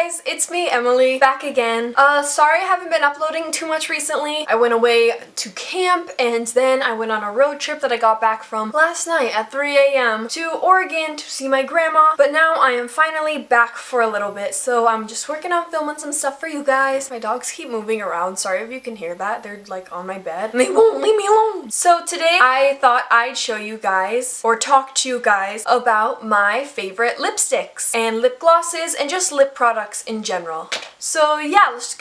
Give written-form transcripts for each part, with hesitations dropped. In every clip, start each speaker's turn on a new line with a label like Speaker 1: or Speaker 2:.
Speaker 1: guys, it's me, Emily, back again. Sorry I haven't been uploading too much recently. I went away to camp and then I went on a road trip that I got back from last night at 3 a.m. to Oregon to see my grandma, but now I am finally back for a little bit, so I'm just working on filming some stuff for you guys. My dogs keep moving around, sorry if you can hear that. They're like on my bed and they won't leave me alone. So today I thought I'd show you guys, or talk to you guys, about my favorite lipsticks and lip glosses and just lip products in general. So yeah, let's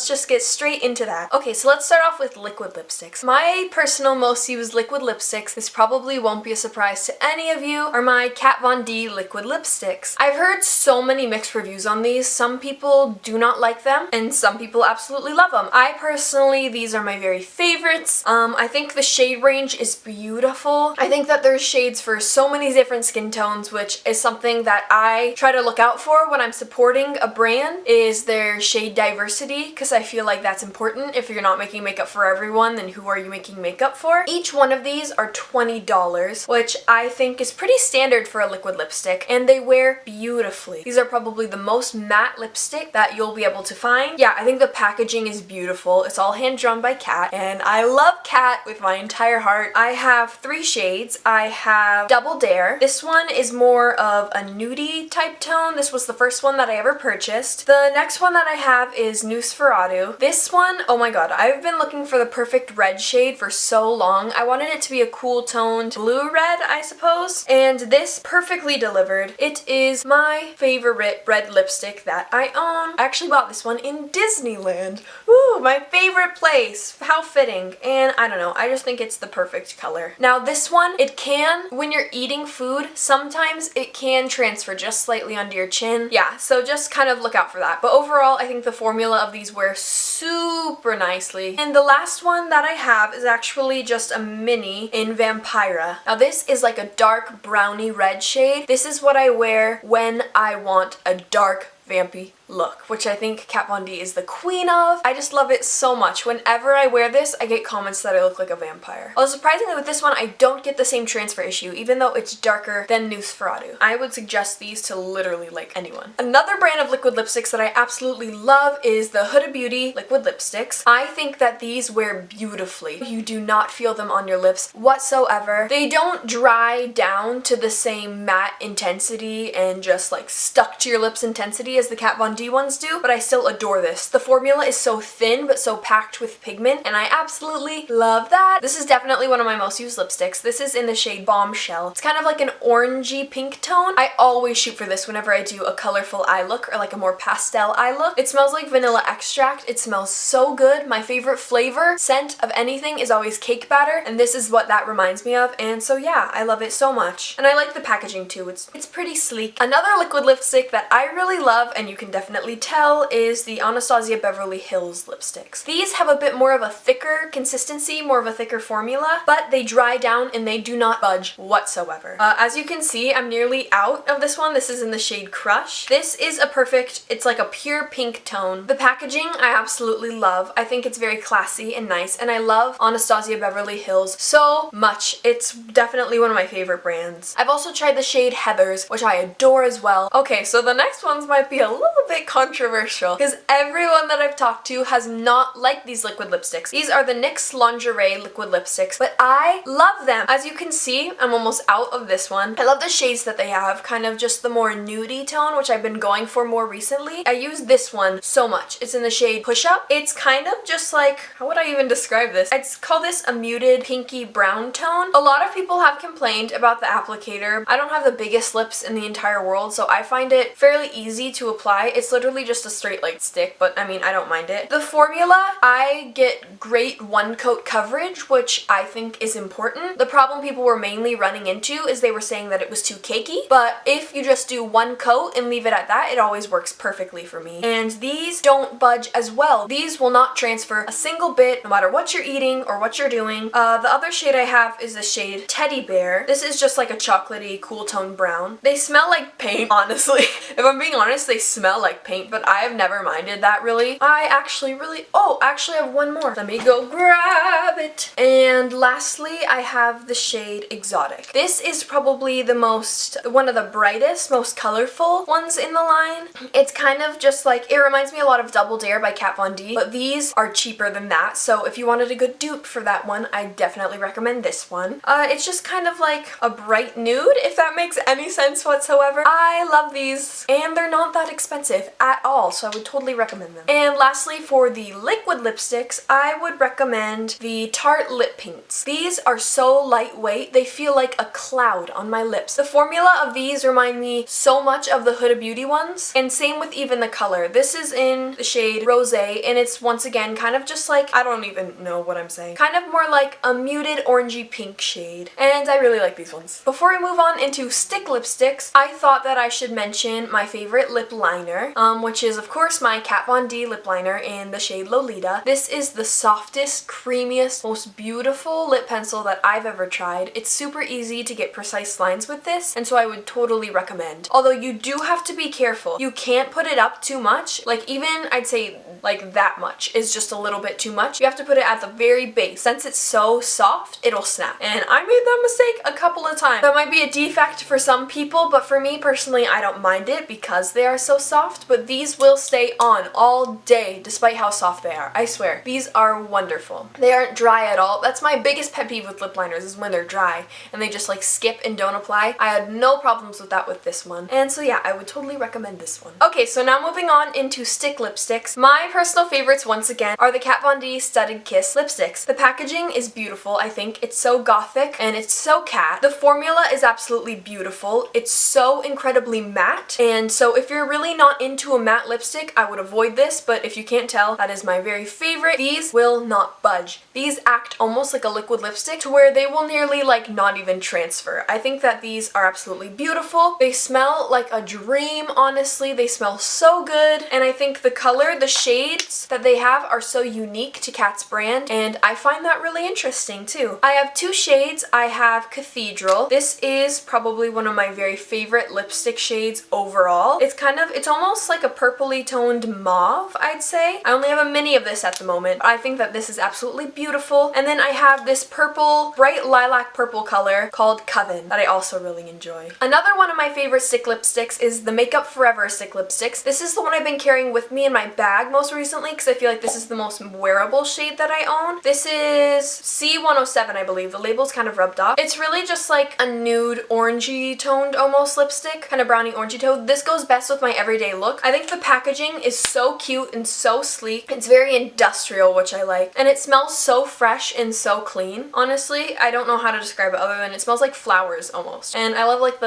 Speaker 1: just get straight into that. Okay, so let's start off with liquid lipsticks. My personal most used liquid lipsticks, this probably won't be a surprise to any of you, are my Kat Von D liquid lipsticks. I've heard so many mixed reviews on these. Some people do not like them and some people absolutely love them. I personally, these are my very favorites. I think the shade range is beautiful. I think that there's shades for so many different skin tones, which is something that I try to look out for when I'm supporting a brand, is their shade diversity, because I feel like that's important. If you're not making makeup for everyone, then who are you making makeup for? Each one of these are $20, which I think is pretty standard for a liquid lipstick, and they wear beautifully. These are probably the most matte lipstick that you'll be able to find. Yeah, I think the packaging is beautiful. It's all hand drawn by Kat, and I love Kat with my entire heart. I have 3 shades. I have Double Dare. This one is more of a nudie type tone. This was the first one that I ever purchased. The next one that I have is Nosferatu. This one, oh my god, I've been looking for the perfect red shade for so long. I wanted it to be a cool toned blue red, I suppose, and this perfectly delivered. It is my favorite red lipstick that I own. I actually bought this one in Disneyland. Ooh, my favorite place. How fitting. And I don't know, I just think it's the perfect color. Now this one, it can, when you're eating food, sometimes it can transfer just slightly under your chin. Yeah, so just kind of look out for that. But overall, I think the formula of these wear super nicely. And the last one that I have is actually just a mini in Vampira. Now this is like a dark brownie red shade. This is what I wear when I want a dark vampy look, which I think Kat Von D is the queen of. I just love it so much. Whenever I wear this, I get comments that I look like a vampire. Although surprisingly with this one, I don't get the same transfer issue, even though it's darker than Nosferatu. I would suggest these to literally like anyone. Another brand of liquid lipsticks that I absolutely love is the Huda Beauty liquid lipsticks. I think that these wear beautifully. You do not feel them on your lips whatsoever. They don't dry down to the same matte intensity and just like stuck to your lips intensity as the Kat Von D ones do, but I still adore this. The formula is so thin but so packed with pigment, and I absolutely love that. This is definitely one of my most used lipsticks. This is in the shade Bombshell. It's kind of like an orangey pink tone. I always shoot for this whenever I do a colorful eye look or like a more pastel eye look. It smells like vanilla extract. It smells so good. My favorite flavor scent of anything is always cake batter, and this is what that reminds me of, and so yeah, I love it so much. And I like the packaging too. It's pretty sleek. Another liquid lipstick that I really love, and you can definitely tell, is the Anastasia Beverly Hills lipsticks. These have a bit more of a thicker consistency, more of a thicker formula, but they dry down and they do not budge whatsoever. As you can see, I'm nearly out of this one. This is in the shade Crush. This is a perfect, it's like a pure pink tone. The packaging I absolutely love. I think it's very classy and nice, and I love Anastasia Beverly Hills so much. It's definitely one of my favorite brands. I've also tried the shade Heathers, which I adore as well. Okay, so the next ones might be a little bit controversial because everyone that I've talked to has not liked these liquid lipsticks. These are the NYX Lingerie liquid lipsticks, but I love them. As you can see, I'm almost out of this one. I love the shades that they have, kind of just the more nudie tone, which I've been going for more recently. I use this one so much. It's in the shade Push Up. It's kind of just like, how would I even describe this? I'd call this a muted pinky brown tone. A lot of people have complained about the applicator. I don't have the biggest lips in the entire world, so I find it fairly easy to apply. It's literally just a straight light stick, but I mean, I don't mind it. The formula, I get great one coat coverage, which I think is important. The problem people were mainly running into is they were saying that it was too cakey, but if you just do one coat and leave it at that, it always works perfectly for me. And these don't budge as well. These will not transfer a single bit, no matter what you're eating or what you're doing. The other shade I have is the shade Teddy Bear. This is just like a chocolatey, cool tone brown. They smell like paint, honestly. If I'm being honest, they smell like like paint, but I have never minded that really. I actually have one more. Let me go grab it. And lastly, I have the shade Exotic. This is probably one of the brightest, most colorful ones in the line. It's kind of just like, it reminds me a lot of Double Dare by Kat Von D, but these are cheaper than that, so if you wanted a good dupe for that one, I definitely recommend this one. It's just kind of like a bright nude, if that makes any sense whatsoever. I love these, and they're not that expensive at all, so I would totally recommend them. And lastly, for the liquid lipsticks, I would recommend the Tarte lip paints. These are so lightweight, they feel like a cloud on my lips. The formula of these remind me so much of the Huda Beauty ones, and same with even the color. This is in the shade Rosé, and it's once again kind of just like, I don't even know what I'm saying, kind of more like a muted orangey pink shade, and I really like these ones. Before we move on into stick lipsticks, I thought that I should mention my favorite lip liner, which is of course my Kat Von D lip liner in the shade Lolita. This is the softest, creamiest, most beautiful lip pencil that I've ever tried. It's super easy to get precise lines with this, and so I would totally recommend. Although you do have to be careful. You can't put it up too much, like even I'd say like that much is just a little bit too much. You have to put it at the very base. Since it's so soft, it'll snap. And I made that mistake a couple of times. That might be a defect for some people, but for me personally, I don't mind it because they are so soft, but these will stay on all day despite how soft they are. I swear. These are wonderful. They aren't dry at all. That's my biggest pet peeve with lip liners, is when they're dry and they just like skip and don't apply. I had no problems with that with this one. And so yeah, I would totally recommend this one. Okay, so now moving on into stick lipsticks. My personal favorites once again are the Kat Von D Studded Kiss lipsticks. The packaging is beautiful, I think. It's so gothic and it's so cat. The formula is absolutely beautiful. It's so incredibly matte, and so if you're really not into a matte lipstick, I would avoid this, but if you can't tell, that is my very favorite. These will not budge. These act almost like a liquid lipstick to where they will nearly like not even transfer. I think that these are absolutely beautiful. They smell like a dream, honestly. They smell so good, and I think the color, the shades that they have are so unique to Kat's brand, and I find that really interesting too. I have two shades. I have Cathedral. This is probably one of my very favorite lipstick shades overall. It's almost like a purpley toned mauve, I'd say. I only have a mini of this at the moment. I think that this is absolutely beautiful. And then I have this purple, bright lilac purple color called Coven that I also really enjoy. Another one of my favorite stick lipsticks is the Makeup Forever stick lipsticks. This is the one I've been carrying with me in my bag most recently because I feel like this is the most wearable shade that I own. This is C107, I believe. The label's kind of rubbed off. It's really just like a nude orangey toned almost lipstick, kind of brownie orangey toned. This goes best with my everyday look. I think the packaging is so cute and so sleek. It's very industrial, which I like, and it smells so fresh and so clean. Honestly, I don't know how to describe it other than it smells like flowers almost, and I love like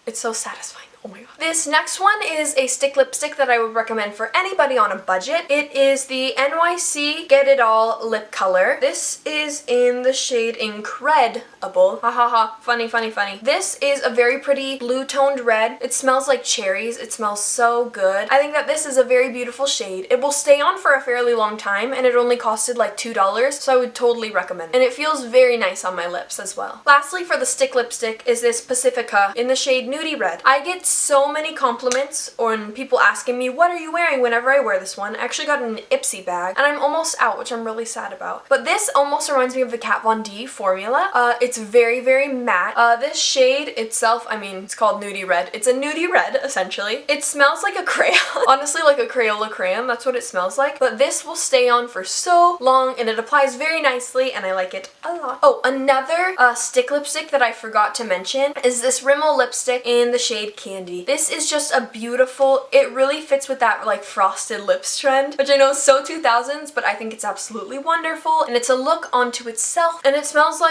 Speaker 1: it's so satisfying. Oh my god. This next one is a stick lipstick that I would recommend for anybody on a budget. It is the NYC Get It All lip color. This is in the shade Incredible. Ha ha ha. Funny, funny, funny. This is a very pretty blue toned red. It smells like cherries. It smells so good. I think that this is a very beautiful shade. It will stay on for a fairly long time, and it only costed like $2, so I would totally recommend it. And it feels very nice on my lips as well. Lastly, for the stick lipstick is this Pacifica in the shade Nudie Red. I get so many compliments on people asking me, what are you wearing whenever I wear this one? I actually got an Ipsy bag, and I'm almost out, which I'm really sad about. But this almost reminds me of the Kat Von D formula. It's very, very matte. This shade itself, I mean, it's called Nudie Red. It's a nudie red, essentially. It smells like a crayon. Honestly, like a Crayola crayon. That's what it smells like. But this will stay on for so long, and it applies very nicely, and I like it a lot. Oh, another stick lipstick that I forgot to mention is this Rimmel lipstick in the shade Candy. This is just a beautiful, it really fits with that like frosted lips trend, which I know is so 2000s, but I think it's absolutely wonderful, and it's a look onto itself, and it smells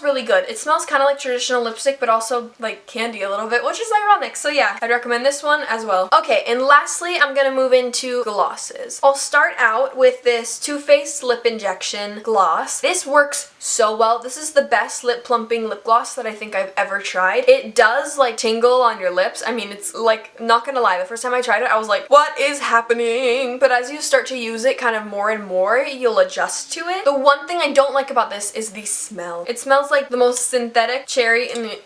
Speaker 1: really good. It smells kind of like traditional lipstick, but also like candy a little bit, which is ironic. So yeah, I'd recommend this one as well. Okay, and lastly, I'm gonna move into glosses. I'll start out with this Too Faced Lip Injection gloss. This works so well. This is the best lip plumping lip gloss that I think I've ever tried. It does like tingle on your lips. I mean, it's like, not gonna lie, the first time I tried it, I was like, what is happening? But as you start to use it kind of more and more, you'll adjust to it. The one thing I don't like about this is the smell. It smells like the most synthetic cherry in the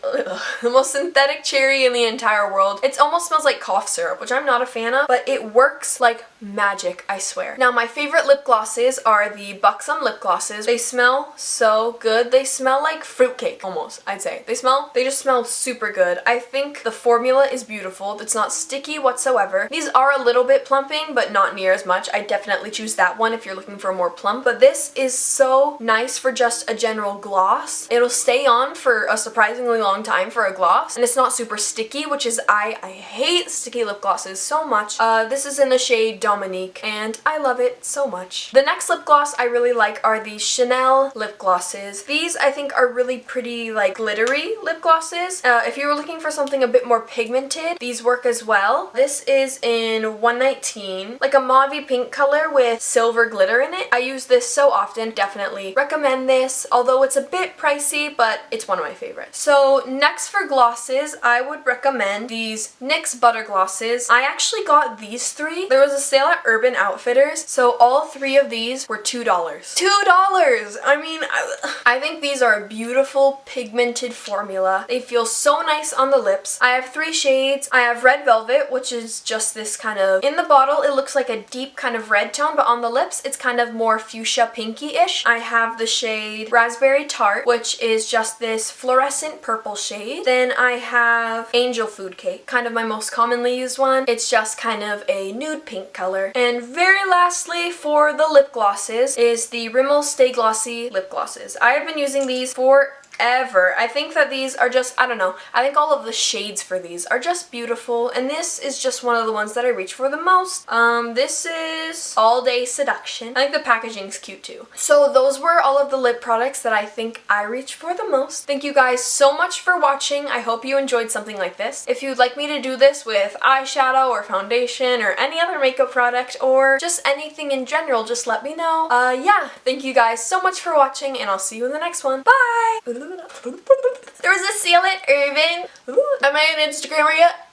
Speaker 1: entire world. It almost smells like cough syrup, which I'm not a fan of, but it works like magic, I swear. Now, my favorite lip glosses are the Buxom lip glosses. They smell so good. They smell like fruitcake, almost, I'd say. They just smell super good. I think the formula is beautiful. It's not sticky whatsoever. These are a little bit plumping, but not near as much. I definitely choose that one if you're looking for a more plump, but this is so nice for just a general gloss. It'll stay on for a surprisingly long time for a gloss, and it's not super sticky, which is, I hate sticky lip glosses so much. This is in the shade Dominique, and I love it so much. The next lip gloss I really like are the Chanel lip glosses. These I think are really pretty, like, glittery lip glosses. If you were looking for something a bit more pigmented, these work as well. This is in 119, like a mauvey pink color with silver glitter in it. I use this so often, definitely recommend this, although it's a bit pricey, but it's one of my favorites. So next for glosses, I would recommend these NYX Butter Glosses. I actually got these three. There was a sale at Urban Outfitters, so all three of these were $2. $2! I mean, I think these are a beautiful pigmented formula. They feel so nice on the lips. I have three shades. I have Red Velvet, which is just this kind of, in the bottle it looks like a deep kind of red tone, but on the lips it's kind of more fuchsia pinky-ish. I have the shade Raspberry Tart, which is just this fluorescent purple shade. Then I have Angel Food Cake, kind of my most commonly used one. It's just kind of a nude pink color. And very lastly for the lip glosses is the Rimmel Stay Glossy lip glosses. I have been using these for ever. I think that these are just, I don't know, I think all of the shades for these are just beautiful, and this is just one of the ones that I reach for the most. This is All Day Seduction. I think the packaging's cute too. So those were all of the lip products that I think I reach for the most. Thank you guys so much for watching. I hope you enjoyed something like this. If you'd like me to do this with eyeshadow or foundation or any other makeup product or just anything in general, just let me know. Yeah, thank you guys so much for watching, and I'll see you in the next one. Bye! There was a sale at Urban. Am I on Instagram yet?